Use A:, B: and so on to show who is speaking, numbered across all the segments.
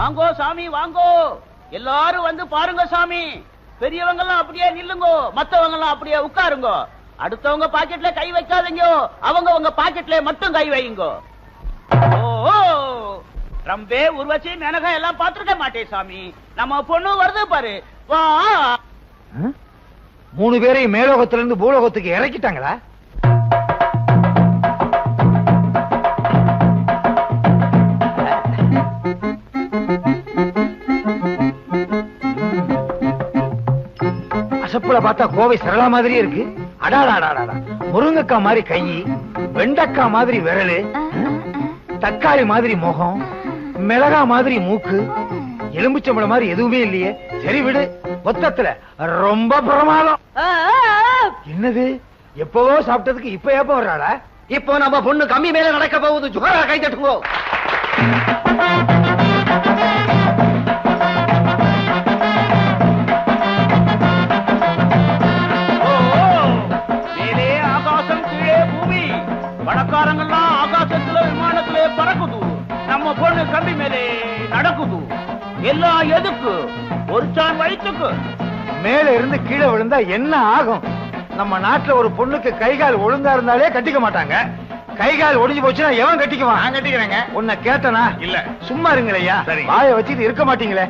A: வாங்கோ சாமி வாங்கோ, எல்லாரும் வந்து பாருங்க சாமி. பெரியவங்க எல்லாம் அப்படியே நில்லுங்கோ, மத்தவங்க எல்லாம் அப்படியே உட்காருங்க. அடுத்தவங்க பாக்கெட்ல கை வைக்காதீங்க, அவங்க உங்க பாக்கெட்ல மட்டும் கை வைங்கோ. ஓ ரம்பே உருவச்சி மெனகா எல்லாம் பாத்துருக்க மாட்டேன் சாமி. நம்ம பொண்ணு வருது பாரு. வா.
B: 3 பேரையும் மேலோகத்துல இருந்து பூலோகத்துக்கு இறக்கிட்டாங்களா? அசப்புல பார்த்தா கோவை சரளா மாதிரியே இருக்கு. அடாடாடாடா, முருங்கக்காய் மாதிரி கை, வெண்டக்காய் மாதிரி விரலு, தக்காளி மாதிரி முகம், மிளகா மாதிரி மூக்கு, எலும்புச்சம்பளம் மாதிரி எதுவுமே இல்லையே. சரி விடு, மொத்தத்துல ரொம்ப பிரமாதம். என்னது, எப்பவோ சாப்பிட்டதுக்கு இப்ப எப்ப வர்றாளா?
C: இப்போ நம்ம பொண்ணு கம்மி மேல நடக்க போகுது. ஜுகரா கை தட்டுங்கோ.
A: மேலே ஆகாசம், கீழே பூமி. பணக்காரங்கெல்லாம் ஆகாசத்துல விமானத்திலே பறக்குது, நம்ம பொண்ணு கம்பி மேலே நடக்குது. எல்லாம் எதுக்கு? ஒரு சான் வயிற்றுக்கு.
B: மேல இருந்து கீழே விழுந்தா என்ன ஆகும்? நம்ம நாட்டுல ஒரு பொண்ணுக்கு கைகால் ஒழுங்கா இருந்தாலே கட்டிக்க மாட்டாங்க. கைகால் ஒடிஞ்சு போச்சுன்னா எவன் கட்டிக்குவான்?
C: நான் கட்டிக்கிறேங்க.
B: உன்னை கேட்டனா?
C: இல்ல.
B: சும்மா இருங்களையா,
C: சரி.
B: வாயை வச்சுட்டு இருக்க மாட்டீங்களே.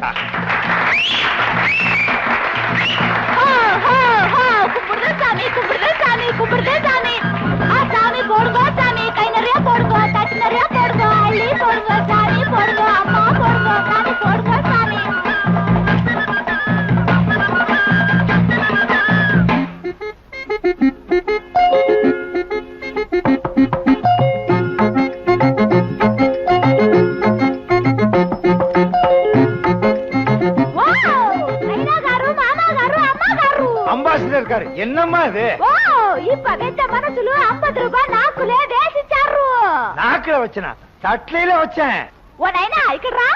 D: சாமி போடுங்க சாமி, கை நிறைய போடுங்க, தட்டு நிறைய போடுங்க, அள்ளி போடுங்க சாமி, போடுங்க அம்மா, போடுங்க சாமி, போடுங்க சாமி.
B: அம்பாசிடர் இருக்காரு. என்னம்மா இது?
D: இப்ப வெச்ச மனசுல 50 ரூபாய் நாக்குல வேசிச்சாரு.
B: நாக்குல வச்சனா? தட்லையில வச்சேன்.
D: உன்னைனா ஐக்கறா?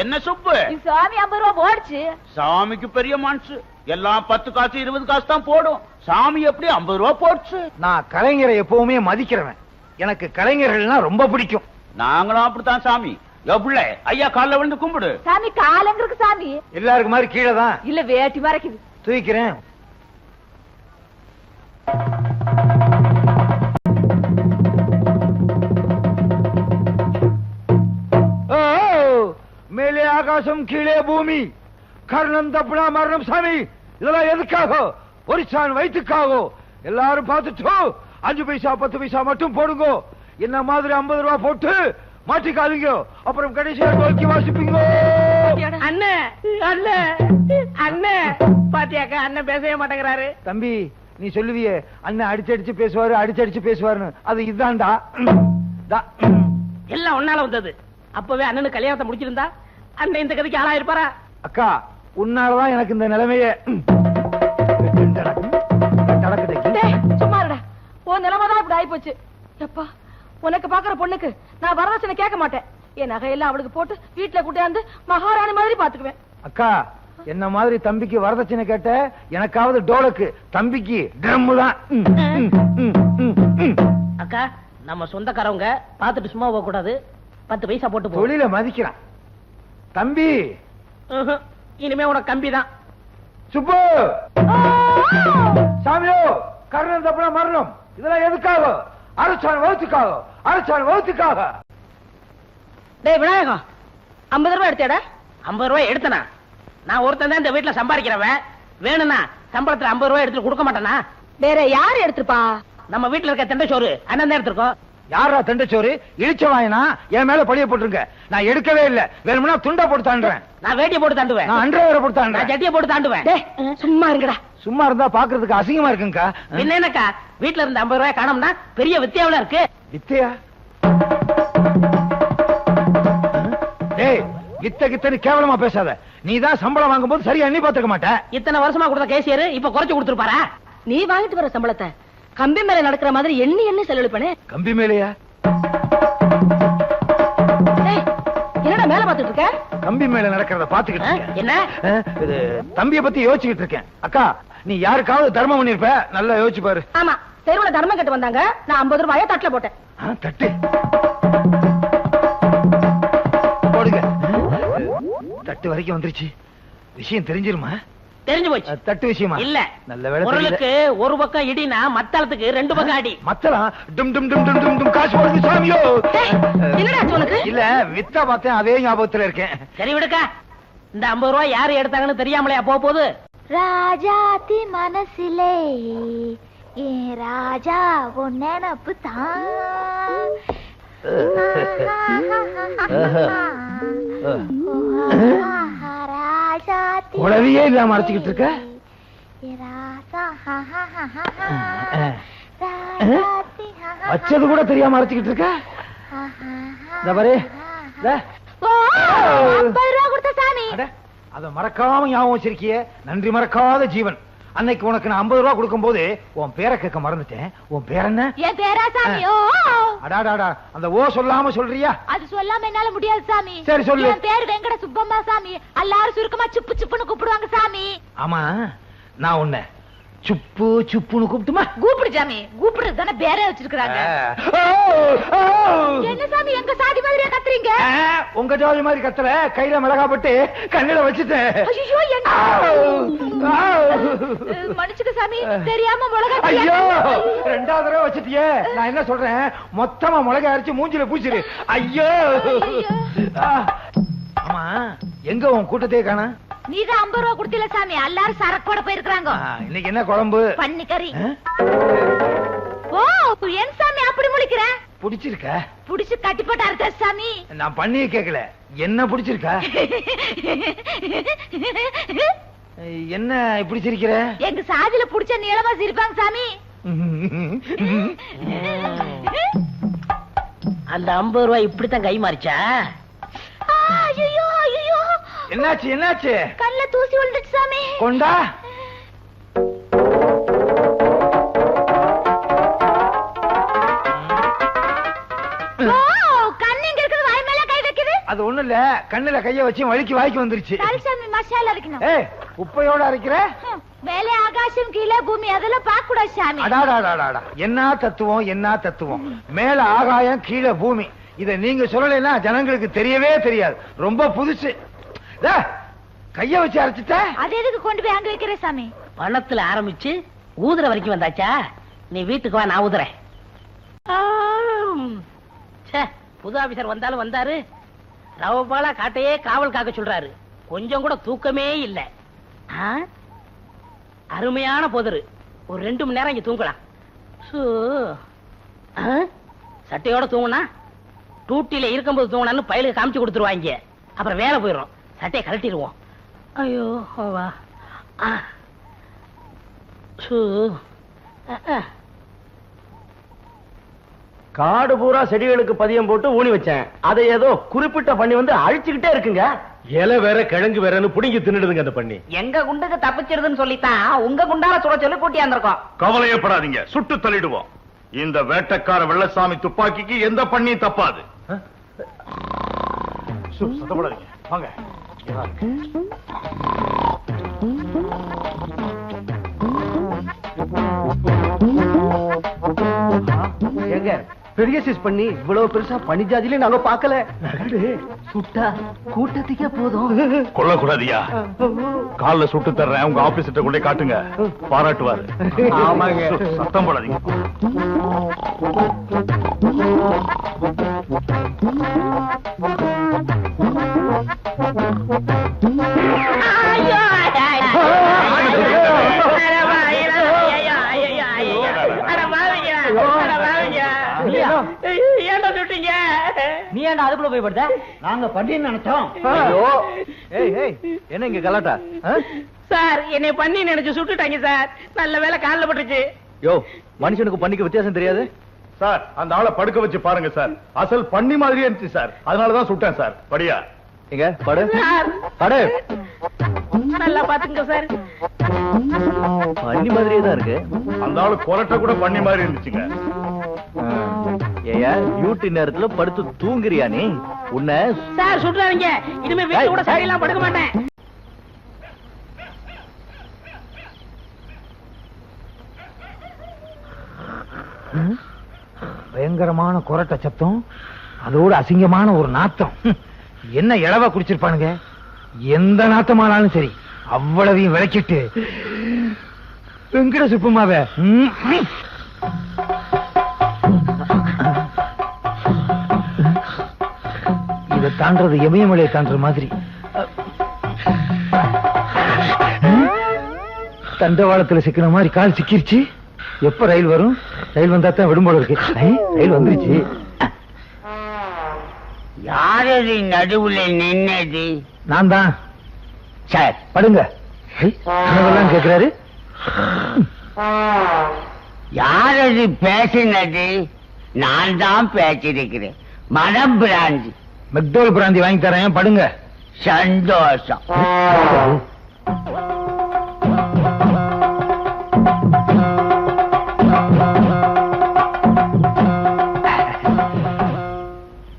A: என்ன சுப்பு?
D: சாமி 50 ரூபாய் போடுச்சு.
A: சாமிக்கு பெரிய மனசு, எல்லாம் 10 காசு 20 காசு தான் போடும். சாமி எப்படி 50 ரூபாய் போடுச்சு?
B: நான் கலைஞரை எப்பவுமே மதிக்கிறவன். எனக்கு கலைஞர்கள்னா ரொம்ப பிடிக்கும்.
A: நாங்களும் அப்படித்தான் சாமி. எவ்வளவு ஐயா கால்ல விழுந்து கும்பிடு.
D: சாமி காலங்களுக்கு சாமி.
B: எல்லாருக்கு மாதிரி கீழே தான்.
D: இல்ல வேட்டி மறைக்குது.
B: தூக்கிறேன். மேலே ஆகாசம், கீழே பூமி, கர்ணம் தப்புனா மரணம். சாமி, இதெல்லாம் எதுக்காக? ஒரு சான் வயிற்றுக்காக. எல்லாரும் பார்த்துட்டு 5 பைசா 10 பைசா மட்டும் போடுங்க. என்ன மாதிரி 50 ரூபாய் போட்டு மாட்டிக்காதீங்க. அப்புறம் கடைசியா நோக்கி வாசிப்பீங்க.
C: அண்ணே அண்ணே அண்ணே பாத்தியாக்கா, அண்ணன் பேசவே மாட்டேங்கிறாரு.
B: தம்பி, நீ சொல்லுவியே அண்ணன் அடிச்சு பேசுவாரு, அடிச்சு பேசுவாருன்னு. அது இதுதான்டா.
C: எல்லாம் ஒன்னால வந்தது. அப்பவே அண்ணனுக்கு கல்யாணத்தை முடிச்சிருந்தா அண்ணன் இந்த கதைக்கு ஆளாயிருப்பாரா?
B: அக்கா, உன்னாலதான் எனக்கு இந்த நிலைமையே.
D: சும்மா இருடா, உன் நிலைமைதான் இப்படி ஆயி போச்சு. எப்பா, உனக்கு பாக்குற பொண்ணுக்கு நான் வரதட்சணை கேட்க மாட்டேன். என் நகையெல்லாம் அவளுக்கு போட்டு வீட்டுல கூட்டியாந்து மகாராணி மாதிரி பாத்துக்குவேன்.
B: அக்கா, என்ன மாதிரி தம்பிக்கு வரதட்சணை கேட்ட, எனக்காவது டோலக்கு, தம்பிக்கு ட்ரம் தான்.
C: அக்கா, நம்ம சொந்தக்காரவங்க பாத்துட்டு சும்மா போக கூடாது. 10 பைசா போட்டு போ.
B: தொழில மதிக்கிறான் தம்பி.
C: இனிமே உனக்கு கம்பி தான்.
B: சுப்பு, சாமியோ, கர்ணம் தப்புனா மரணம். இதெல்லாம் எதுக்காக? அரைச்சான் வகுத்துக்காக, அரைச்சான் வகுத்துக்காக.
C: டேய் விநாயகம், 50 ரூபாய் எடுத்தேடா. 50 ரூபாய் எடுத்தனா? நான் ஒருத்தன் தான் இந்த வீட்டுல சம்பாதிக்கிறவன். வேணும்னா சம்பளத்துல 50 ரூபாய் எடுத்து கொடுக்க மாட்டேனா?
D: வேற யாரு எடுத்துப்பா?
C: நம்ம வீட்டுல இருக்க தண்டச்சோறு அண்ணன் தான் எடுத்திருக்கோம்.
B: யாரா தண்டச்சோறு? இழிச்ச வாயினா என் மேல பழிய போட்டுருங்க. நான் எடுக்கவே இல்ல. வேணும்னா துண்டா போட்டு தாண்டுறேன்.
C: நான் வேட்டியை போட்டு தாண்டுவேன்.
B: நான் அண்டர்வேரை போட்டு
C: நான்
B: தாண்டுறேன்.
C: சட்டியை போட்டு தாண்டுவேன்.
D: சும்மா இருங்கடா.
B: சும்மா இருந்தா பாக்குறதுக்கு அசிங்கமா இருக்குங்கக்கா.
C: என்னக்கா, வீட்டுல இருந்த 50 ரூபாய் காணோம்னா பெரிய வித்தியாவில இருக்கு.
B: வித்தையா? ஏய், வித்த கித்தன்னு கேவலமா பேசாத. நீதான் சம்பளம் வாங்கும் போது சரியா எண்ணி பாத்துக்க மாட்ட.
C: இத்தனை வருஷமா கொடுத்த கேசியர் இப்ப குறைச்சு கொடுத்துருப்பாரா?
D: நீ வாங்கிட்டு வர சம்பளத்தை கம்பி மேல நடக்கிற மாதிரி எண்ணி எண்ணி செலவழிப்பனே.
B: கம்பி மேலையா?
D: என்னடா மேல பாத்துட்டு இருக்க?
B: கம்பி மேல நடக்கிறத பாத்துக்கிட்டு இருக்கேன்.
C: என்ன?
B: இது தம்பிய பத்தி யோசிச்சுக்கிட்டு இருக்கேன். அக்கா, நீ யாருக்காவது தர்மம் பண்ணிருப்ப, நல்லா யோசிச்சு பாரு.
D: ஆமா, தெருவுல தர்மம் கட்டு வந்தாங்க. நான் 50 ரூபாய தட்டுல போட்டேன்.
B: தட்டு போடுங்க. தட்டு வரைக்கும் வந்துருச்சு. விஷயம் தெரிஞ்சிருமா?
C: தெரிஞ்சு போச்சு.
B: தட்டு விஷயமா?
C: இல்ல,
B: நல்ல வேளை
C: உரலுக்கு ஒரு பக்கம் இடினா மத்தளத்துக்கு 2 பக்கம் அடி.
B: மத்தளம் டும் டும் டும் டும் டும் டும் காசு போடுங்க சாமியோ.
D: என்னடா உனக்கு?
B: இல்ல வித்தா பார்த்தேன், அதே ஞாபகத்துல இருக்கேன்.
C: சரி விடுக்கா, இந்த 50 ரூபாய் யாரு எடுத்தாங்கன்னு தெரியாமலையா போகுது?
E: ராஜாத்தி மனசிலே ஏ ராஜா உன் நினப்பு தான். ராஜாத்தி
B: உளவியே இல்லாம அரைச்சிக்கிட்டு இருக்க. வச்சது கூட தெரியாம அரைச்சிக்கிட்டு இருக்க. இந்த பாரு, இந்த.
E: 50 ரூபா கொடுத்த சாமி.
B: அட, அத மறக்காம ஞாபகம் வச்சிருக்கியே, நன்றி மறக்காத ஜீவன். அன்னைக்கு உனக்கு நான் 50 ரூபா கொடுக்கும் போது உன் பேரை கேட்க மறந்துட்டேன். உன் பேர் என்ன?
E: என் பேரா சாமி? ஓ,
B: அடாடாடா, அந்த ஓ சொல்லாம சொல்றியா?
E: அது சொல்லாம என்னால முடியாது சாமி.
B: சரி சொல்லு.
E: என் பேர் வெங்கட சுப்பம்மா சாமி. எல்லாரும் சுருக்கமா சுப்பு சுப்புன்னு கூப்பிடுவாங்க சாமி.
B: ஆமா, நான் உன்னை சுப்பு சுப்புன்னு கூப்பிட்டுமா?
E: கூப்பிடு சாமி, கூப்பிடுறது தானே பேரே வச்சிருக்காங்க. என்ன சாமி எங்க சாதி மாதிரியா கத்துறீங்க?
B: உங்க ஜாதி மாதிரி கத்தல, கையில மிளகா போட்டு கண்ணில வச்சுட்டேன்.
E: ஐயோ, என்ன மன்னிச்சுக்க சாமி, தெரியாம மிளகா.
B: ஐயோ, 2வது தடவை வச்சுட்டியே. நான் என்ன சொல்றேன், மொத்தமா மிளகா அரைச்சு மூஞ்சில பூச்சிரு. ஐயோ. ஆமா, எங்க உன் கூட்டத்தையே காணா?
E: நீதான் 50 ரூபா கொடுத்தில சாமி, எல்லாரும் சரக்கோட போயிருக்காங்க.
B: இன்னைக்கு என்ன குழம்பு?
E: பன்னிக்கறி. ஓ, என் சாமி அப்படி முழிக்கிற?
B: பிடிச்சிருக்க?
E: புடிச்சு கட்டி போட்டு அறுத்த சாமி.
B: நான் பண்ணியே கேக்கல, என்ன பிடிச்சிருக்கா? என்ன இப்படி சிரிக்கிற?
E: எங்க சாதியில புடிச்ச நீளமா சிரிப்பாங்க சாமி.
C: அந்த 50 ரூபாய் இப்படித்தான் கை மாறிச்சா?
E: ஐயோ ஐயோ,
B: என்னாச்சு என்னாச்சு?
E: கண்ணுல தூசி விழுந்துச்சு சாமி.
B: கொண்டா.
E: கண்ணு எங்க இருக்குது? வாய் மேல கை வைக்குது.
B: அது ஒண்ணு இல்ல, கண்ணுல கைய வச்சு வலிக்கு வாய்க்கு வந்துருச்சு.
E: சாமி மசாலா அரைக்கணும்.
B: ஏய், உப்பையோட அரைக்கிற?
E: மேலே ஆகாசம் கீழே பூமி அதெல்லாம் பார்க்க கூடாது சாமி.
B: அடாடாடாடா, என்ன தத்துவம் என்ன தத்துவம். மேல ஆகாயம் கீழே பூமி, இத நீங்க சொல்லலைன்னா ஜனங்களுக்கு தெரியவே தெரியாது. ரொம்ப புதுசு. கைய வச்சு அரைச்சிட்ட.
E: அது எதுக்கு கொண்டு போய் அங்க வைக்கிற சாமி?
C: பணத்துல ஆரம்பிச்சு ஊதுற வரைக்கும் வந்தாச்சா? நீ வீட்டுக்கு வா, நான் ஊதுறேன். புது ஆபீசர் வந்தாலும் வந்தாரு, ரவபாலா காட்டையே காவல் காக்க சொல்றாரு. கொஞ்சம் கூட தூக்கமே இல்ல. அருமையான போதரு, ஒரு 2 மணி நேரம் இங்க தூங்கலாம். சட்டையோட தூங்கினா டூட்டில இருக்கும்போது தூங்கினான்னு பயலுக்கு காமிச்சு கொடுத்துருவாங்க. அப்புறம் வேலை போயிடும், சட்டையை கழட்டிடுவோம். ஐயோ வா.
A: காடு பூரா செடிகளுக்கு பதியம் போட்டு ஊனி வச்சேன். அதை ஏதோ குறிப்பிட்ட பண்ணி வந்து அழிச்சுக்கிட்டே இருக்குங்க.
F: இலை வேற கிழங்கு வேறன்னு புடிங்கி தின்னுடுதுங்க அந்த பண்ணி.
C: எங்க குண்டுக்கு தப்பிச்சிருதுன்னு சொல்லித்தான் உங்க குண்டால சுட சொல்லி கூட்டியாந்திருக்கோம்.
F: கவலையப்படாதீங்க, சுட்டு தள்ளிடுவோம். இந்த வேட்டக்கார வெள்ளசாமி துப்பாக்கிக்கு எந்த பண்ணியும் தப்பாது. சத்தப்படாதீங்க, வாங்க.
A: எங்க பெரிய சீஸ் பண்ணி இவ்வளவு பெருசா பனி ஜாதியில நாங்க பாக்கல. சுட்டா கூட்டத்துக்கே போதும்.
F: கொல்லக்கூடாதியா? கால்ல சுட்டு தர்றேன், உங்க ஆபீஸ்கிட்ட கொண்டே காட்டுங்க, பாராட்டுவாரு.
A: ஆமாங்க.
F: சத்தம் போடாதீங்க.
C: நீ ஏன்டா அதுக்குள்ள போய் படுத்த?
A: நாங்க பண்ணின்னு நினைச்சோம். என்ன இங்க கலாட்டா?
C: சார், என்னை பண்ணி நினைச்சு சுட்டுட்டாங்க சார். நல்ல வேலை கால்ல பட்டுச்சு.
A: யோ, மனுஷனுக்கு பண்ணிக்கு வித்தியாசம் தெரியாது
F: சார். அந்த ஆளை படுக்க வச்சு பாருங்க சார், அசல் பண்ணி மாதிரியே இருந்துச்சு சார். அதனாலதான் சுட்டேன் சார். படியா
A: இங்க படு
C: சார்,
A: படு.
C: நல்லா பாத்துங்க சார்.
A: பண்ணி மாதிரியே தான் இருக்கு.
F: அந்த ஆளு கொரட்டை கூட பண்ணி மாதிரி இருந்துச்சுங்க.
A: ஏயா டியூட்டி நேரத்துல படுத்து தூங்குறியா நீ? உன்னை
C: சார் சுட்டுறாங்க. இனிமே வீட்டுல கூட சரியெல்லாம் படுக்க மாட்டேன்.
B: பயங்கரமான கொரட்ட சத்தம், அதோட அசிங்கமான ஒரு நாத்தம். என்ன இளவா குடிச்சிருப்பானுங்க? எந்த நாத்தமானாலும் சரி அவ்வளவையும் விளக்கிட்டு வெங்கட சுப்பமாவ இதை தாண்டது எமயமலையை தாண்டுற மாதிரி தண்டவாளத்துல சிக்கின மாதிரி கால் சிக்கிருச்சு. எப்ப ரயில் வரும்? ரயில் வந்தா தான் விடும் போல இருக்கு. ரயில் வந்துருச்சு.
A: யாரது நடுவுல நின்னது?
B: நான் தான்.
A: சார்
B: படுங்க. கனவெல்லாம் கேக்குறாரு.
A: யாரது பேசினது? நான் தான் பேசிருக்கிறேன். மனம் பிராந்தி.
B: மெக்டோல் பிராந்தி வாங்கி தரேன். படுங்க.
A: சந்தோஷம்.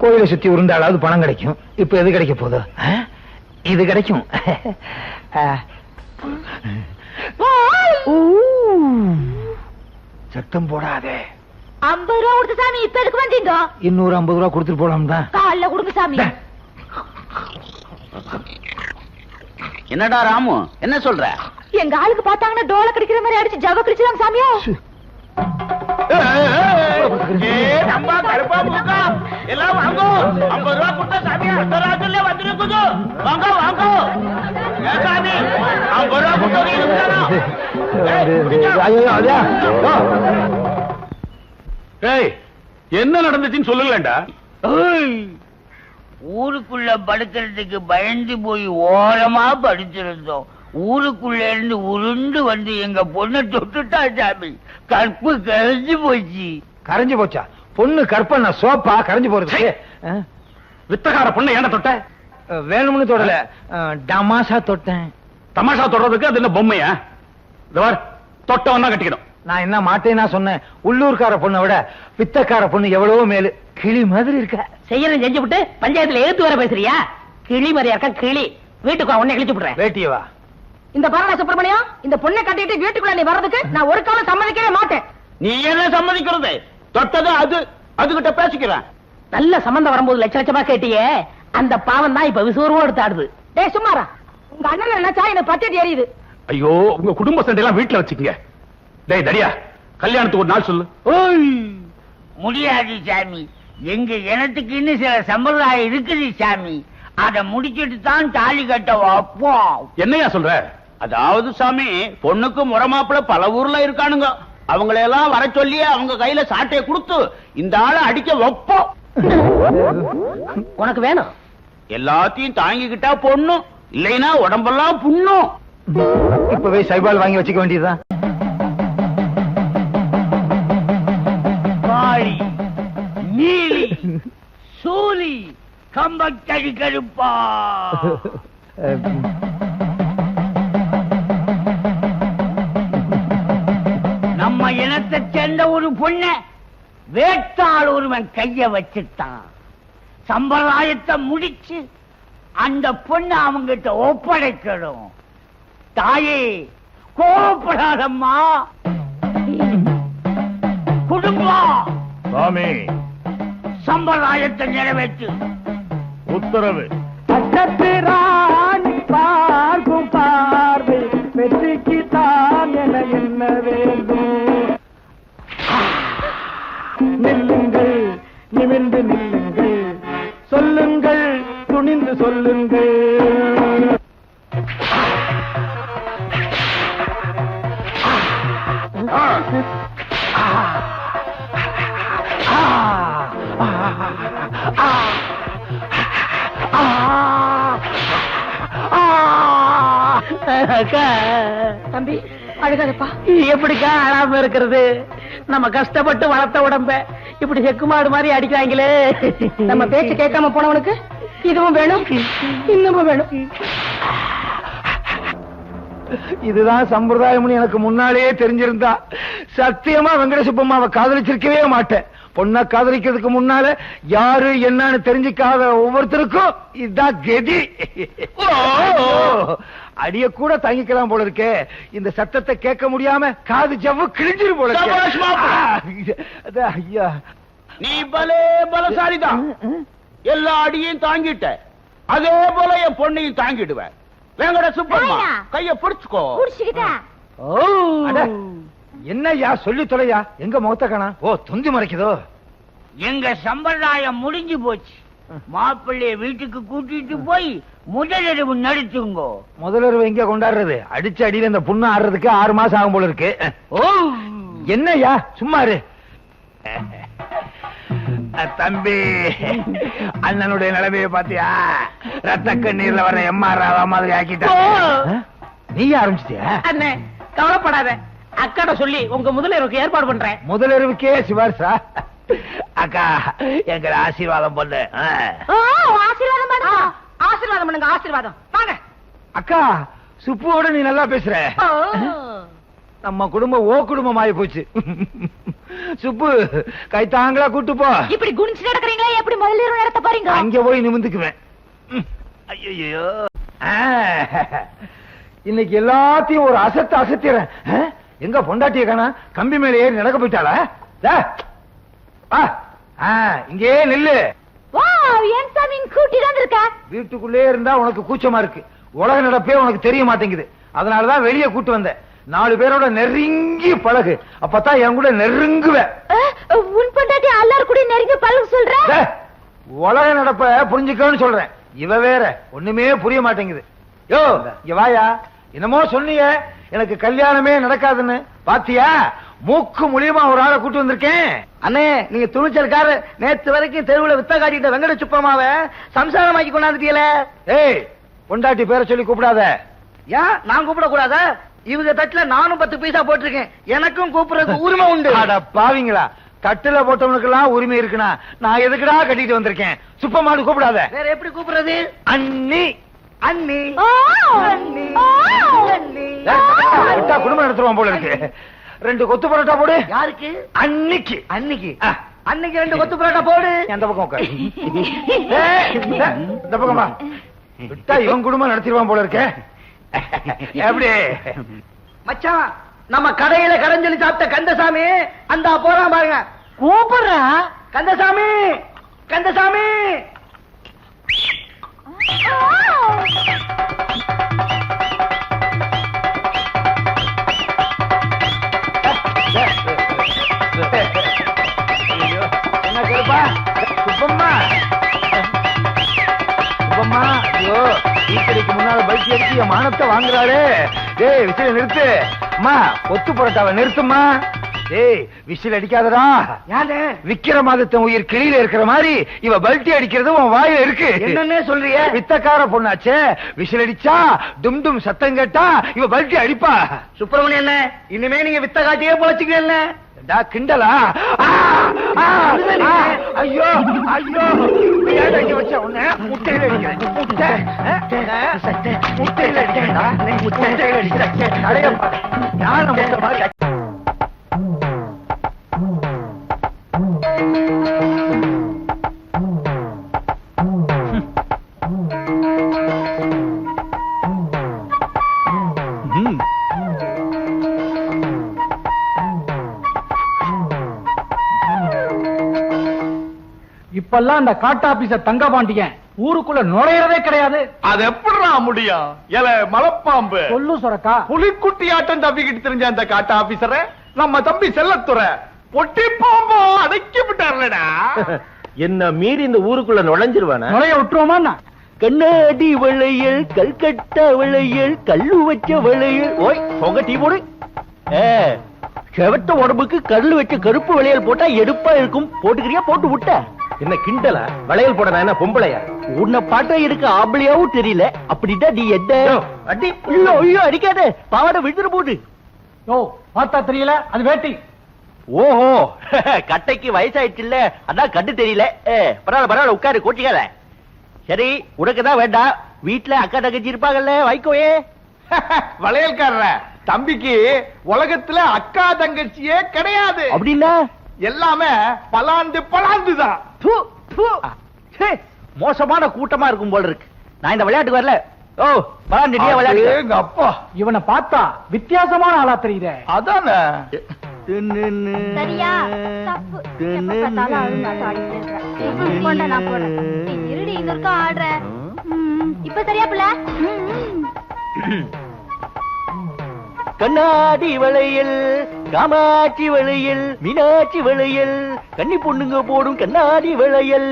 B: கோயிலை சுத்தி உருண்டாளாவது பணம் கிடைக்கும். இப்ப எது கிடைக்க போதோ? இது கிடைக்கும். சத்தம் போடாதே.
E: 50 ரூபா கொடுத்து சாமி இப்ப எதுக்கு வந்தீங்க?
B: இன்னொரு 50 ரூபா கொடுத்துட்டு போலாம் தான்.
E: காலைல கொடுங்க சாமி.
A: என்னடா ராமு, என்ன சொல்ற?
E: எங்க ஆளுக்கு பார்த்தாங்கன்னா டோல கடிக்கிற மாதிரி அடிச்சு ஜவ கடிச்சிடாங்க சாமியா.
A: எல்லாம் வாங்கோ. 50 ரூபா கொடுத்தா சாமியா அர்த்தராத்திரில வந்துருக்குது. வாங்க வாங்க. சாமி 50 ரூபா கொடுத்தா
F: என்ன நடந்துச்சுன்னு சொல்லுங்களேன்டா.
A: ஊருக்குள்ள படுக்கிறதுக்கு பயந்து போய் ஓரமா படுத்திருந்தோம். ஊருக்குள்ள இருந்து உருண்டு வந்து எங்க பொண்ணை தொட்டுட்டா சாமி. கற்பு கரைஞ்சு போச்சு.
B: கரைஞ்சு போச்சா? பொண்ணு கற்பனை சோப்பா கரைஞ்சு போறது.
F: வித்தகார பொண்ணை ஏன தொட்ட?
B: வேணும்னு தொடல, டமாஷா தொட்டேன்.
F: தமாஷா தொடறதுக்கு அது என்ன பொம்மையா? தொட்டவன் தான் கட்டிக்கணும்.
B: நான் என்ன மாட்டேன்னா சொன்னேன். உள்ளூர்கார பொண்ணை விட பித்தக்கார பொண்ணு எவ்வளவோ மேலு. கிளி மாதிரி இருக்க.
C: செய்யறேன் செஞ்சு விட்டு பஞ்சாயத்துல எழுத்து வர பேசுறியா? கிளி மாதிரியா இருக்க கிளி. வீட்டுக்கு உடனே கிழிச்சு விடுறேன்.
B: வேட்டியவா?
D: இந்த பாரா சுப்பிரமணியம், இந்த பொண்ணை கட்டிட்டு வீட்டுக்குள்ள நீ வர்றதுக்கு நான் ஒரு காலம் சம்மதிக்கவே மாட்டேன்.
A: நீ என்ன சம்மதிக்கிறது? தொட்டது அது, அதுகிட்ட பேசிக்கிறேன்.
C: நல்ல சம்பந்தம் வரும்போது லட்ச லட்சமா கேட்டியே, அந்த பாவம் தான் இப்ப விசுவரமா எடுத்து ஆடுது.
D: டேய் சும்மாரா, உங்க அண்ணன் நினைச்சா என்ன பட்டிட்டு எரியுது.
F: ஐயோ, உங்க குடும்ப சண்டை எல்லாம் வீட்டுல வச்சுக்கங்க. டேய் தடியா, கல்யாணத்துக்கு ஒரு நாள் சொல்லு.
A: முடியாது சாமி. எங்க இனத்துக்கு இன்னும் சில சம்பிரதாயம் இருக்குது சாமி. அத முடிச்சிட்டு தான் தாலி கட்ட வைப்போம்.
F: என்னையா சொல்ற?
A: அதாவது சாமி, பொண்ணுக்கு முறமாப்பிள பல ஊர்ல இருக்கானுங்க. அவங்களையெல்லாம் வர சொல்லி அவங்க கையில சாட்டையை கொடுத்து இந்த ஆளை அடிக்க வைப்போம்.
C: உனக்கு வேணும்?
A: எல்லாத்தையும் தாங்கிக்கிட்டா பொண்ணு, இல்லைன்னா உடம்பெல்லாம் புண்ணும்.
B: இப்பவே சைபால் வாங்கி வச்சுக்க வேண்டியதுதான்.
A: காளி, நீலி, சூரி, கம்பக்கழி கருப்பா. நம்ம இனத்தை சேர்ந்த ஒரு பொண்ண வேட்டாள் ஒருவன் கைய வச்சுட்டான். சம்பிரதாயத்தை முடிச்சு அந்த பொண்ணு அவங்கிட்ட ஒப்படைக்கணும். தாயே கோபப்படாதம்மா. குடும்பம்
F: சாமி,
A: சம்பிரதாயத்தை நிறைவேற்று.
F: உத்தரவு.
B: ராணி பார்க்கும் பார்வை வெற்றிக்கு தான் என என்ன வேண்டும். நில்லுங்கள், நிமிர்ந்து நில்லுங்கள், சொல்லுங்கள், துணிந்து சொல்லுங்கள்.
D: தம்பி அழுகாதப்பா.
C: எப்படிக்கா அழாம இருக்கிறது? நம்ம கஷ்டப்பட்டு வளர்த்த உடம்ப இப்படி செக்கு மாடு மாதிரி அடிக்கிறாங்களே.
D: நம்ம பேச்சு கேட்காம போனவனுக்கு இதுவும் வேணும், இன்னமும் வேணும்.
B: இதுதான் சம்பிரதாயம்னு எனக்கு முன்னாலேயே தெரிஞ்சிருந்தா சத்தியமா வெங்கட சுப்பம்மாவை காதலிச்சிருக்கவே மாட்டேன். பொண்ணை காதலிக்கிறதுக்கு முன்னால யாரு என்னன்னு தெரிஞ்சுக்காத ஒவ்வொருத்தருக்கும் இதுதான் கதி. அடிய கூட தாங்கிக்கலாம் போல இருக்கே. இந்த சத்தத்தை கேட்க முடியாம காது ஜவ்வு கிழிஞ்சிரு போல இருக்கு. ஐயா,
A: நீ பலே பலசாலிதான். எல்லா அடியையும் தாங்கிட்ட. அதே போல என் பொண்ணையும் தாங்கிடுவேன். வேங்கட சுப்பம்மா
E: ஐயா.
A: கைய பிடிச்சுக்கோ.
E: புடிச்சுக்கிட்டா
B: அட, என்னய்யா சொல்லி தொலையா? எங்க முகத்த காணா? ஓ, துந்தி மறைக்குதோ?
A: எங்க சம்பிரதாயம் முடிஞ்சு போச்சு. மாப்பிள்ளைய வீட்டுக்கு கூட்டிட்டு போய் முதலிரவு நடத்துங்கோ.
B: முதல்ல எங்க கொண்டாடுறது? அடிச்சு அடியில இந்த புண்ணு ஆடுறதுக்கு 6 மாசம் ஆகும் போல இருக்கு.
A: ஓ,
B: என்னய்யா சும்மா இரு. தம்பி, அண்ணனுடைய நிலைமையை பாத்தியா? ரத்த கண்ணீர்ல வர எம்ஆர் ராவா மாதிரி ஆக்கிட்டாங்க. நீயே ஆரம்பிச்சிட்டியா?
C: அண்ணே கவலைப்படாத, அக்காட சொல்லி உங்க முதலிரவுக்கு ஏற்பாடு பண்றேன்.
B: முதலிரவுக்கே சிவாரிசா? அக்கா, எங்களை ஆசீர்வாதம் பண்ணு.
E: ஆசீர்வாதம் பண்ணுங்க.
D: ஆசீர்வாதம் பண்ணுங்க, ஆசீர்வாதம். வாங்க.
B: அக்கா, சுப்புவோட நீ நல்லா பேசுற. நம்ம குடும்பம் ஓ குடும்பம் ஆயி போச்சு. சுப்பு, கைத்தாங்களா கூட்டு போ.
E: இப்படி குனிச்சு நடக்கிறீங்களா? எப்படி முதலிரவு நடத்த போறீங்க?
B: அங்க போய் நிமிந்துக்குவேன். ஐயோ, இன்னைக்கு எல்லாத்தையும் ஒரு அசத்திறேன். எங்க பொண்டாட்டிய காணா? கம்பி மேல ஏறி நடக்க போயிட்டாளா? இங்கே நில்லு.
E: வாவ், ஏன் சாமி கூட்டிட்டு வந்திருக்க?
B: வீட்டுக்குள்ளே இருந்தா உனக்கு கூச்சமா இருக்கு. உலக நடப்பே உனக்கு தெரிய மாட்டேங்குது. அதனாலதான் வெளியே கூட்டு வந்தேன். 4 பேரோட நெருங்கி பழகு, அப்பதான் என் கூட நெருங்குவேன்.
E: உன் பொண்டாட்டி எல்லாரும் கூட நெருங்கி பழகு சொல்ற?
B: உலக நடப்ப புரிஞ்சுக்கன்னு சொல்றேன். இவ வேற ஒண்ணுமே புரிய மாட்டேங்குது. யோ, இங்க வாயா. என்னமோ சொன்னீங்க எனக்கு கல்யாணமே நடக்காதுன்னு. பாத்தியா? மூக்கு மூலியமா ஒரு ஆளை கூட்டு வந்திருக்கேன்.
C: அண்ணே, நீங்க துணிச்சல்கார. நேத்து வரைக்கும் தெருவுல வித்த காட்டிட்ட வெங்கட சுப்பமாவ சம்சாரமாக்கி கொண்டாந்துட்டீங்களே.
B: ஏய், பொண்டாட்டி பேரை சொல்லி கூப்பிடாத.
C: ஏன் நான் கூப்பிட கூடாதா? இவங்க தட்டுல நானும் 10 பைசா போட்டிருக்கேன். எனக்கும் கூப்பிடுறதுக்கு உரிமை உண்டு.
B: அட பாவிங்களா, தட்டுல போட்டவனுக்கெல்லாம் உரிமை இருக்குனா நான் எதுக்குடா கட்டிட்டு வந்திருக்கேன்? சுப்பமானு கூப்பிடாத.
C: வேற எப்படி கூப்பிடுறது?
B: அண்ணி.
C: அண்ணி.
E: அண்ணி.
B: விட்டா குடும்பம் நடத்துவான் போல இருக்கு. 2 கொத்து பரோட்டா போடு.
C: யாருக்கு?
B: அன்னிக்கு.
C: அன்னைக்கு அன்னைக்கு 2 கொத்து பரோட்டா போடு.
B: அந்த பக்கம் உட்காரு. இந்த பக்கமா விட்டா இவன் குடும்பம் நடத்திடுவான் போல இருக்க. எப்படி
C: மச்சான், நம்ம கடையில கடைஞ்சொல்லி சாப்பிட்ட கந்தசாமி அந்த போறான் பாருங்க. கூப்பிடுறா. கந்தசாமி, கந்தசாமி.
B: என்ன கேப்பா? சுப்பம்மா, சுப்பம்மா. ஐயோ, டீக்கடைக்கு முன்னால பல்ட்டி அடிச்சு என் மானத்தை வாங்குறாளே. டேய், விசில நிறுத்து. அம்மா, கொத்து பரோட்டாவை நிறுத்துமா. டேய், விசில் அடிக்காதடா.
C: யாரு?
B: விக்கிரமாதித்தன் உயிர் கிளியில இருக்கிற மாதிரி இவ பல்ட்டி அடிக்கிறது உன் வாயில இருக்கு.
C: என்னன்னே சொல்றிய?
B: வித்தக்கார பொண்ணாச்சே. விசில் அடிச்சா டும் டும் சத்தம் கேட்டா இவ பல்ட்டி அடிப்பா.
C: சுப்பிரமணியன் என்ன, இனிமே நீங்க வித்த காட்டியே பொழைச்சுக்கல.
B: கிண்டலா? ஐயோ ஐயோ, ஏன் அடிக்க வச்ச உன்ன? முட்டையில அடிக்க. முட்டையில அடிக்கா? முட்டையில அடிக்க. நிறைய யார முட்டை மாதிரி.
G: இப்பெல்லாம் அந்த காட்டு ஆபீசர் தங்கபாண்டியன் ஊருக்குள்ள நுழையறதே கிடையாது.
F: அது எப்படிடா முடியும்? ஏல மலைப்பாம்பு
G: சொல்லு சொரக்கா.
F: புலிக்குட்டி ஆட்டம் தப்பிக்கிட்டு தெரிஞ்ச அந்த காட்டு ஆபீசர நம்ம தம்பி செல்லத்துறை பொட்டி பாம்போ அடக்கி விட்டார்லடா.
A: என்ன மீறி இந்த ஊருக்குள்ள நுழைஞ்சிருவானா?
G: நுழைய விட்டுருவோமா?
A: கண்ணாடி வளையல், கல்கட்டா வளையல், கல்லு வச்ச வளையல். ஓய், பொங்க டீ போடு. செவட்ட உடம்புக்கு கல்லு வச்ச கருப்பு வளையல் போட்டா எடுப்பா இருக்கும். போட்டுக்கிறியா? போட்டு விட்ட. என்ன கிண்டலா? வளையல் போட நான் என்ன பொம்பளையா? உன்னை பாட்டா இருக்க ஆம்பளையாவும் தெரியல. அப்படின்னா நீ என்ன அடி? ஐயோ ஐயோ, அடிக்காத. பாவாடை விழுந்துரு போடு.
G: ஓ, பார்த்தா தெரியல, அது வேட்டி.
A: ஓஹோ, கட்டைக்கு வயசாயிடுச்சு இல்ல, அதான் கண்டு தெரியல. பரவாயில்ல பரவாயில்ல, உட்காரு, கோட்டிக்காத. சரி, உனக்குதான் வேண்டாம். வீட்டுல அக்கா தங்கச்சி இருப்பாங்கல்ல, வைக்கோயே.
F: வளையல்காரர தம்பிக்கு உலகத்துல அக்கா தங்கச்சியே கிடையாது.
A: அப்படின்னா
F: எல்லாமே பலாந்து பலாந்துதான்.
A: மோசமான கூட்டமா இருக்கும் போல இருக்கு. நான் இந்த விளையாட்டுக்கு வரல. ஓ, பலாண்டியா விளையாட்டு?
F: எங்க அப்பா,
G: இவனை பார்த்தா வித்தியாசமான ஆளா தெரியுதே.
F: அதானே.
E: சரியா? தப்பு. எப்ப பார்த்தாலும் அழுந்தாட்டம் ஆடிட்டே இருக்க. கொண்டா, நான் போடுறேன். நீ இருடி, இங்க இருக்க ஆடுற. இப்ப சரியா புள்ள?
A: கண்ணாடி வளையல், காமாட்சி வளையல், மீனாட்சி வளையல், கன்னி பொண்ணுங்க போடும் கண்ணாடி வளையல்.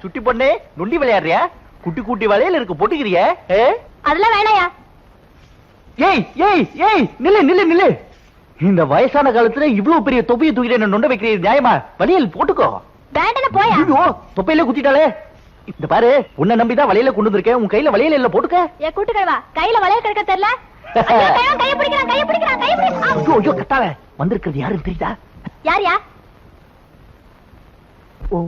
A: சுட்டி பொண்ணே, நொண்டி விளையாடுறியா? குட்டி குட்டி வளையல் இருக்கு, போட்டுக்கிறிய?
E: அதெல்லாம் வேணாயா.
A: ஏய் ஏய் ஏய், நில்லு நில்லு நில்லு. இந்த வயசான காலத்துல இவ்வளவு பெரிய தொப்பியை தூக்கிட்டு என்ன நொண்ட வைக்கிறது நியாயமா? வளையல் போட்டுக்கோ.
E: வேண்டான போயா.
A: ஐயோ, தொப்பையில குத்திட்டாளே. இந்த பாரு, உன்னை நம்பிதான் வளையல கொண்டு வந்திருக்கேன். உன் கையில வளையல் இல்ல, போட்டுக்க.
E: ஏ கூட்டுக்கவா, கையில வளையல் கிடக்க தெரியல. கைய பிடிக்கிறான், கைய பிடிக்கிறான், கைய பிடிக்கிறான்.
A: ஐயோ ஐயோ, கத்தால. வந்திருக்கிறது யாருன்னு தெரியுதா?
E: யாரியா?
A: ஓ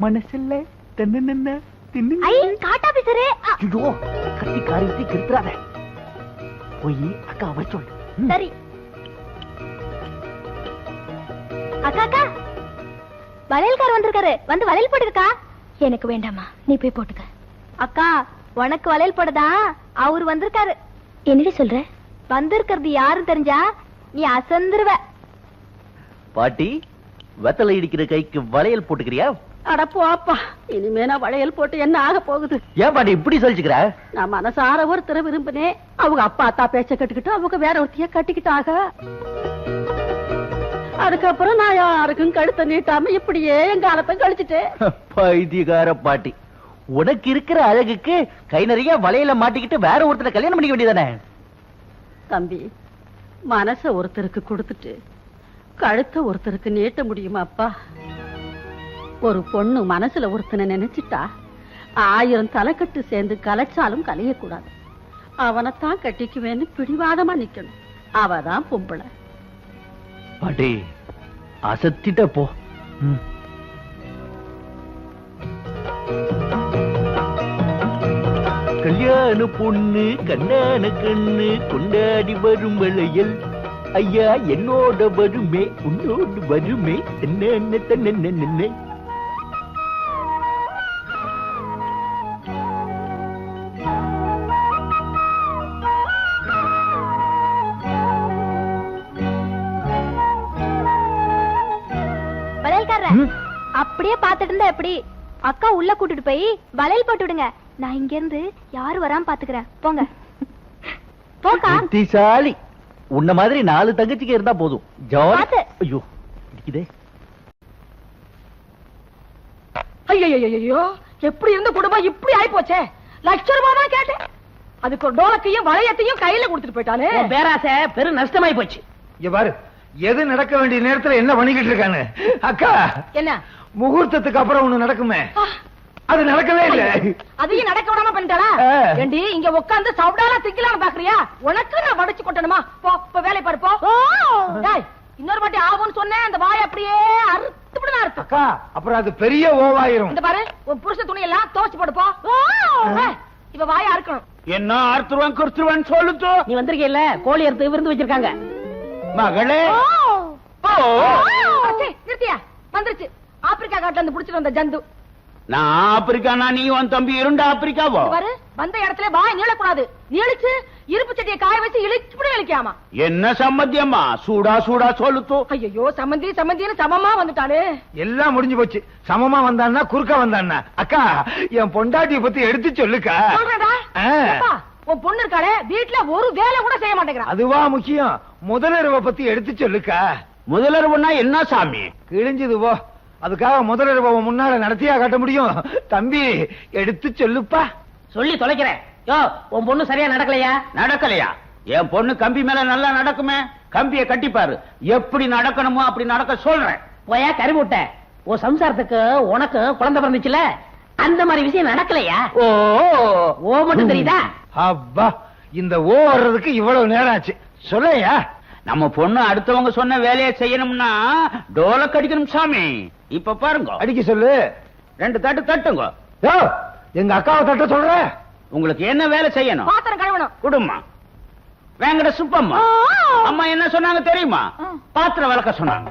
A: மனசுல தன்னன்ன தின்னு.
E: ஐ காட்டா பேசுறே.
A: ஐயோ, கத்தி காரியத்தை கெடுத்துறாத. போய் அக்கா வர சொல்லு.
E: சரி. அக்கா அக்கா, வளையல்கார் வந்திருக்காரு. வந்து வளையல் போட்டுக்கா. எனக்கு வேண்டாமா, நீ போய் போட்டுக்க. அக்கா, உனக்கு வளையல் போடுதா அவரு வந்திருக்காரு. என்னடி சொல்ற? வந்திருக்கிறது யாருன்னு தெரிஞ்சா நீ அசந்துருவ.
A: பாட்டி, வெத்தலை இடிக்கிற கைக்கு வளையல் போட்டுக்கிறியா?
C: அட போப்பா, இனிமே நான் வளையல் போட்டு என்ன ஆக போகுது?
A: ஏன் பாட்டி இப்படி சொல்லிச்சுக்கிற?
C: நான் மனசார ஒருத்தர விரும்பினேன். அவங்க அப்பா அத்தா பேச்ச கட்டிக்கிட்டு அவங்க வேற ஒருத்திய கட்டிக்கிட்டாக. அதுக்கப்புறம் நான் யாருக்கும் கழுத்த நீட்டாம இப்படியே என் காலத்தை கழிச்சுட்டேன்.
A: பைத்தியக்கார பாட்டி, உனக்கு இருக்கிற அழகுக்கு கை நிறைய வளையல மாட்டிக்கிட்டு வேற ஒருத்தரை கல்யாணம் பண்ணிக்க வேண்டியதானே?
C: தம்பி, மனச ஒருத்தருக்கு கொடுத்துட்டு கழுத்த ஒருத்தருக்கு நீட்ட முடியுமாப்பா? ஒரு பொண்ணு மனசுல ஒருத்தனை நினைச்சிட்டா 1000 தலைக்கட்டு சேர்ந்து கலைச்சாலும் கலையக்கூடாது. அவனைத்தான் கட்டிக்குவேன்னு பிடிவாதமா நிக்கணும். அவதான் பொம்பளை.
A: பாட்டி, அசத்திட்ட போ. கல்யாண பொண்ணு கண்ணான கண்ணு கொண்டாடி வரும் வளையல். ஐயா என்னோட வருமே உன்னோடு வருமே என்ன தன்ன.
E: அப்படியே பாத்துட்டு இருந்தா எப்படி? அக்கா உள்ள கூட்டிட்டு போய் வளையல் போட்டு விடுங்க. நான் இங்க இருந்து யாரு வராம பாத்துக்கிறேன். போங்க போக்கா.
A: புத்திசாலி. உன்ன மாதிரி 4 தங்கச்சிக்கு இருந்தா போதும்.
E: பாத்து.
A: ஐயோ, இதே
D: ஐயோ, எப்படி இருந்த குடும்பம் இப்படி ஆயி போச்சே? லட்சம் ரூபாய் தான் கேட்டேன். அதுக்கு ஒரு டோலக்கையும் வளையத்தையும் கையில கொடுத்துட்டு போயிட்டானே.
C: பேராசை பெரும் நஷ்டமாயி போச்சு.
B: இங்க பாரு, எது நடக்க வேண்டிய நேரத்துல என்ன பண்ணிக்கிட்டு இருக்கானு. அக்கா,
D: என்ன
B: முகூர்த்தத்துக்கு அப்புறம் ஒண்ணு நடக்குமே, அது நடக்கவே இல்ல.
D: அதையும் நடக்க விடாம பண்ணிட்டாளா? ஏண்டி, இங்க உட்கார்ந்து சவுடாலா திக்கலான்னு பாக்குறியா? உனக்கு நான் வடிச்சு கொட்டணுமா? போ போ, வேலை பாரு போ. டேய், இன்னொரு வாட்டி ஆகும்னு சொன்னேன், அந்த வாய் அப்படியே அறுத்துவிடுனா அர்த்தம்.
B: அக்கா, அப்புறம் அது பெரிய ஓவாயிரும்.
D: இந்த பாரு, உன் புருஷ துணி எல்லாம் துவைச்சு போடு போ. இவ வாயை அறுக்கணும்.
A: என்ன அறுத்துருவான் குறுத்துருவான் சொல்லுத்து.
C: நீ வந்திருக்கீல்ல, கோழி அறுத்து விருந்து வச்சிருக்காங்க.
A: மகளே,
D: நிறுத்தியா? வந்துருச்சு ஆப்பிரிக்கா காட்டுல இருந்து புடிச்சிட்டு வந்த ஜந்து.
A: நான் ஆப்பிரிக்கானா நீ உன் தம்பி இரண்டு ஆப்பிரிக்காவோ?
D: பாரு, வந்த இடத்துல வாய் நீளக்கூடாது. நீளிச்சு இருப்பு சட்டியை காய வச்சு இழிச்சு இழிக்காமா.
A: என்ன சம்மந்தியம்மா? சூடா சூடா சொல்லுத்து.
D: ஐயோ, சம்மந்தி சம்மந்தின்னு சமமா வந்துட்டானே.
B: எல்லாம் முடிஞ்சு போச்சு. சமமா வந்தான்னா குறுக்க வந்தான்னா? அக்கா, என் பொண்டாட்டிய பத்தி எடுத்து சொல்லுக்கா.
D: சொல்றடா. உன் பொண்ணு இருக்காளே, வீட்டுல ஒரு வேலை கூட செய்ய மாட்டேங்கிறான்.
B: அதுவா முக்கியம்? முதலிரவை பத்தி எடுத்து சொல்லுக்கா.
A: முதலிரவுன்னா என்ன சாமி?
B: கிழிஞ்சது போ. அதுக்காக முதலிரவை முன்னால நடத்தியா காட்ட முடியும்? தம்பி, எடுத்து சொல்லுப்பா.
C: சொல்லி தொலைக்கிறேன். யோ, உன் பொண்ணு சரியா நடக்கலையா?
A: நடக்கலையா? என் பொண்ணு கம்பி மேல நல்லா நடக்குமே. கம்பியை கட்டிப்பாரு. எப்படி நடக்கணுமோ அப்படி நடக்க சொல்றேன்.
C: போயா கருமுட்ட. உன் சம்சாரத்துக்கு உனக்கு குழந்தை பிறந்துச்சுல, அந்த மாதிரி விஷயம் நடக்கலையா?
B: ஓ
C: ஓ மட்டும் தெரியுதா?
B: அப்பா, இந்த ஓ வர்றதுக்கு இவ்வளவு நேரம் ஆச்சு. சொல்லையா?
A: நம்ம பொண்ணு அடுத்தவங்க சொன்ன வேலையை செய்யணும்னா டோல கடிக்கணும் சாமி. இப்ப பாருங்க,
B: அடிக்க சொல்லு.
A: 2 தட்டு தட்டுங்க.
B: யோ, எங்க அக்காவை தட்ட சொல்ற.
A: உங்களுக்கு என்ன வேலை செய்யணும்?
D: பாத்திரம் கழுவணும்.
A: குடும்பம் வேங்கட சுப்பம்மா. அம்மா என்ன சொன்னாங்க தெரியுமா? பாத்திரம் விளக்க சொன்னாங்க.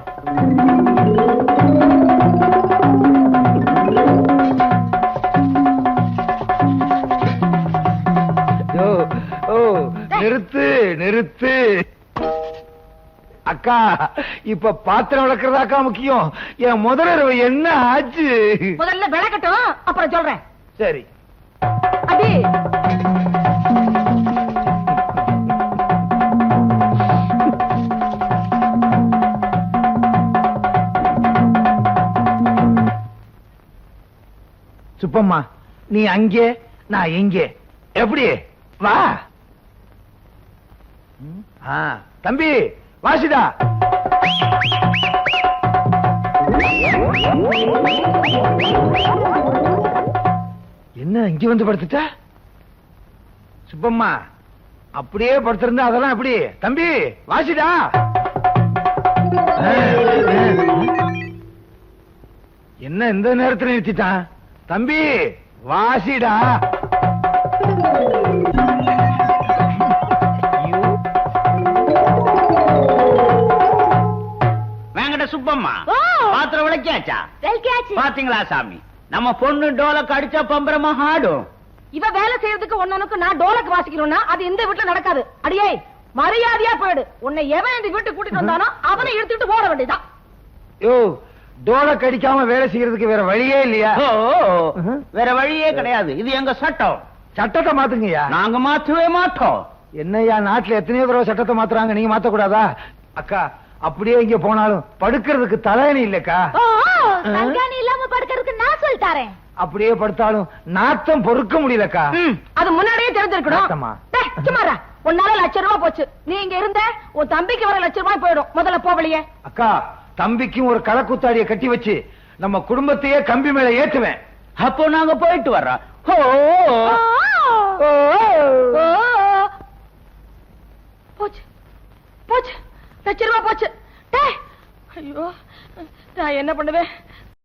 B: நிறுத்து நிறுத்து. அக்கா, இப்ப பாத்திரம் விளக்குறதாக்கா முக்கியம். என் முதலிரவு என்ன ஆச்சு?
D: முதல்ல விளக்கட்டும், அப்புறம் சொல்றேன்.
B: சரி.
D: அடி
B: சுப்பம்மா, நீ அங்கே, நான் இங்கே. எப்படி? வா. தம்பி வாசிடா. என்ன இங்க வந்து படுத்துட்ட? சுப்பம்மா, அப்படியே படுத்திருந்தா அதெல்லாம் எப்படி? தம்பி வாசிடா. என்ன இந்த நேரத்துல நிறுத்திட்டான்? தம்பி வாசிடா.
A: வேங்கட சுப்பம்மா,
E: ஓ.
A: பாத்திரம் விளக்கியாச்சா?
E: வெல்கியாச்சு.
A: பாத்தீங்களா சாமி, நம்ம பொண்ணு டோலக்கு அடிச்சா பம்பரமா ஆடும்.
D: இவ வேலை செய்யறதுக்கு ஒன்னனுக்கு நான் டோலக்கு வாசிக்கணும்னா அது இந்த வீட்டுல நடக்காது. அடியே மரியாதையா போயிடு. உன்னை எவன் இந்த வீட்டுக்கு கூட்டிட்டு வந்தானோ அவனை எடுத்துட்டு போட வேண்டியதான்.
B: யோ, டோல கடிக்காம வேலை செய்யறதுக்கு வேற வழியே இல்லையா?
A: ஓ, வேற வழியே கிடையாது. இது எங்க சட்டம்.
B: சட்டத்தை மாத்துங்கய்யா.
A: நாங்க மாற்றவே மாட்டோம்.
B: என்னய்யா, நாட்டுல எத்தனையோ தடவை சட்டத்தை மாத்துறாங்க, நீங்க மாத்த கூடாதா? அக்கா, அப்படியே இங்க போனாலும் படுக்கிறதுக்கு தலையணி இல்லக்கா.
E: தங்காணி இல்லாம படுக்கிறதுக்கு நான் சொல்லிட்டாரேன்.
B: அப்படியே படுத்தாலும் நாத்தம் பொறுக்க முடியலக்கா.
D: அது முன்னாடியே தெரிஞ்சிருக்கணும்.
B: நாத்தமா?
D: டேய், சும்மாரா. உன்னால ₹1,00,000 போச்சு. நீ இங்க இருந்த உன் தம்பிக்கு வர ₹1,00,000 போயிடும். முதல்ல போவலியே.
B: அக்கா, தம்பிக்கும் ஒரு களக்குத்தாடியை கட்டி வச்சு நம்ம குடும்பத்தையே கம்பி மேல ஏத்துவேன்.
A: அப்போ நாங்க போயிட்டு வர்றோம். ஓ,
D: போச்சு போச்சு ₹1,00,000 போச்சு. டேய், ஐயோ, நான் என்ன பண்ணுவேன்?